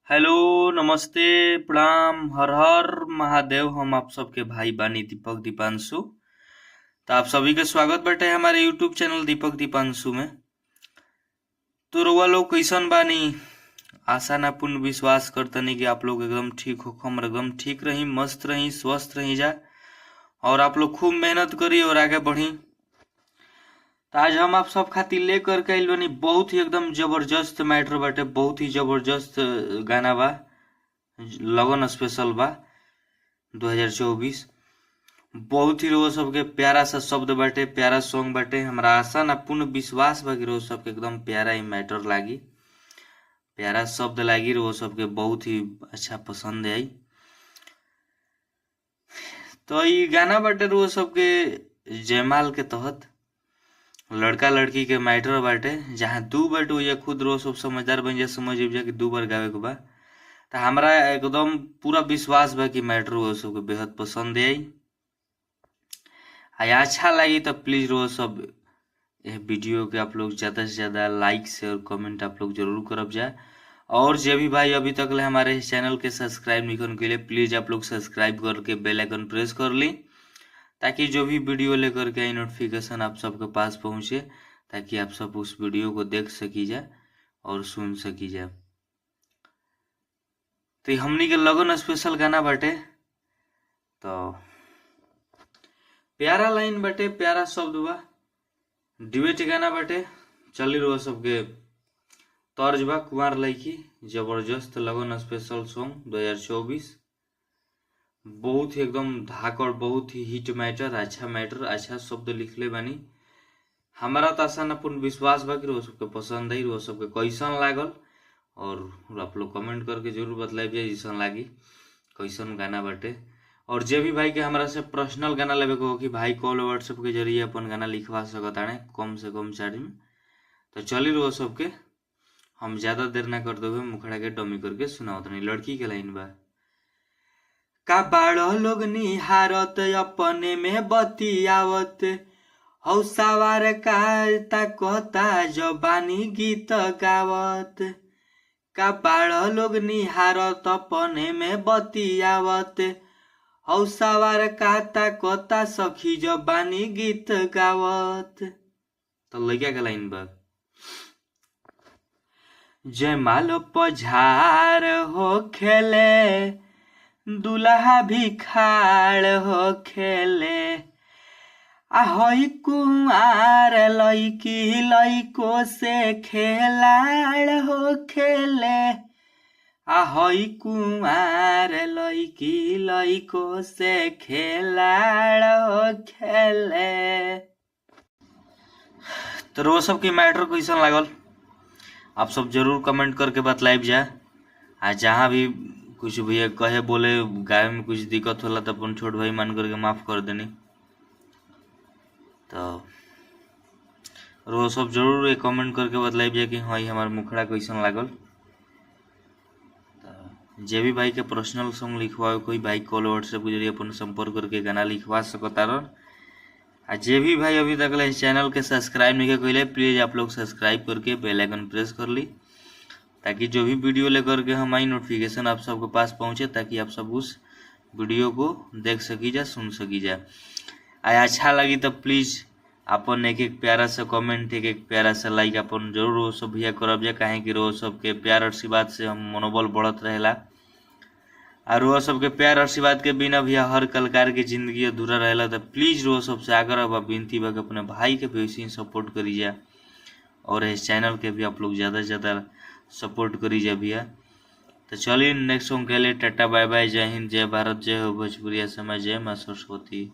Hello, नमस्ते, प्रणाम, हर हर महादेव। हम आप सबके भाई बानी दीपक दीपांशु। तो आप सभी का स्वागत बाटे हमारे यूट्यूब चैनल दीपक दीपांशु में। तो रउआ लोग कैसन बानी? आशा ना पूर्ण विश्वास करतनी कि आप लोग एकदम ठीक हो, हम एकदम ठीक रही, मस्त रही, स्वस्थ रही जा। और आप लोग खूब मेहनत करी और आगे बढ़ी। तो आज हम आप सब खातिर लेकर के आइल बानी बहुत ही एकदम जबरदस्त मैटर बाटे, बहुत ही जबरदस्त गाना बा। लगन स्पेशल बा 2024। बहुत ही रोज सबके प्यारा सा शब्द बाटे, प्यारा सॉन्ग बाटे। हमरा आशा ना पूर्ण विश्वास बा कि रोज सबके एकदम प्यारा ही मैटर लागी, प्यारा शब्द लागी, रोज सबके बहुत ही अच्छा पसंद आई। तो ये गाना बाटे रोज सबके जयमाल के तहत लड़का लड़की के मैटर बाटे, जहाँ दू बाटे या खुद रोज सब समझदार बन जा, समझ जा कि दू बार गावे के बा। तो हमरा एकदम पूरा विश्वास बा कि मैटर रोज सबके बेहद पसंद आई। अच्छा लगी तो प्लीज रोज सब यह वीडियो के आप लोग ज्यादा से ज्यादा लाइक शेयर कमेंट आप लोग जरूर करब जा। और जो भी भाई अभी तक ले हमारे इस चैनल के सब्सक्राइब नहीं करने के लिए प्लीज आप लोग सब्सक्राइब करके बेल आइकन प्रेस कर ली, ताकि जो भी वीडियो लेकर के आई नोटिफिकेशन आप सबके पास पहुंचे, ताकि आप सब उस वीडियो को देख सकी जा और सुन सकी जा। तो हमनी के लगन स्पेशल गाना बाटे, तो प्यारा लाइन बाटे, प्यारा शब्द बा, डिबेट गाना बाटे। चली रहो सबके तर्ज बा कुमार लईकी, जबरदस्त लगन स्पेशल सॉन्ग 2024। बहुत ही एकदम धाकड़, बहुत ही हिट मैटर, अच्छा शब्द लिखले बानी। हमारा तो आशा न पूर्ण विश्वास बा कि रोज सबके पसंद आई, रोज सबके कैसन लागल। और आप लोग कमेंट करके जरूर बतलाइए जैसन लागी, कैसन गाना बाटे। और जे भी भाई के हमरा से पर्सनल गाना लेवे को हो कि भाई कॉल व्हाट्सएप के जरिए अपन गाना लिखवा सकताने कम से कम चार्ज में। तो चली रहो सबके, हम ज्यादा देर ना कर दोगे, मुखड़ा के डमी करके सुनाओ। नहीं लड़की के लाइन बा, का बाड़ो लोग निहारत अपने में बतियावत, हौसावार का कहता जबानी गीत गावत। का बाड़ो लोग निहारत अपने में बतियावत, हौसावार कहता सखी जबानी गीत गावत। तो लड़का के लाइन बा, जयमाल पझार हो खेले, दुल्हा भी खाड़ हो खेले, आहई कुआर लईकी लईको से खेलाड़ हो खेले, आहई कुआर लईकी लईको से खेलाड़ हो खेले। तो रो सब की मैटर कैसन लागल आप सब जरूर कमेंट करके बतलाइब जा। आ जहाँ भी कुछ भैया कहे बोले गाय में कुछ दिक्कत होला तो अपन छोट भाई मान करके माफ कर देनी। तो रोज सब जरूर एक कमेंट करके बतलाइब जा कि हाँ हमार मुखड़ा कैसन लागल। तो जे भी भाई के पर्सनल सॉन्ग लिखवा, कोई भाई कॉल व्हाट्सएप के जरिए अपन संपर्क करके गाना लिखवा सकता रह। आ जे भी भाई अभी तक इस चैनल के सब्सक्राइब नहीं कैले प्लीज आप लोग सब्सक्राइब करके बेल आइकन प्रेस कर ली, ताकि जो भी वीडियो लेकर के हमारी नोटिफिकेशन आप सबके पास पहुंचे, ताकि आप सब उस वीडियो को देख सकी जा, सुन सकी जा। अच्छा लगी तो प्लीज अपन एक एक प्यारा सा कमेंट, एक एक प्यारा सा लाइक अपन जरूर वो सब भैया करब जा, काहे कि रोज सबके प्यार आशीर्वाद से हम मनोबल बढ़त रहेला। और वो सबके प्यार आशीर्वाद के बिना भैया हर कलाकार की जिंदगी अधूरा रहेला। तो प्लीज रोज सबसे आग्रह बा, विनती बा कि अपने भाई के भी वैसे ही सपोर्ट करी जा, और इस चैनल के भी आप लोग ज्यादा से ज्यादा सपोर्ट करी जा भैया। तो चलिए नेक्स्ट सॉन्ग के लिए टाटा बाय बाय, जय हिंद, जय भारत, जय हो भोजपुरिया समय, जय माँ सरस्वती।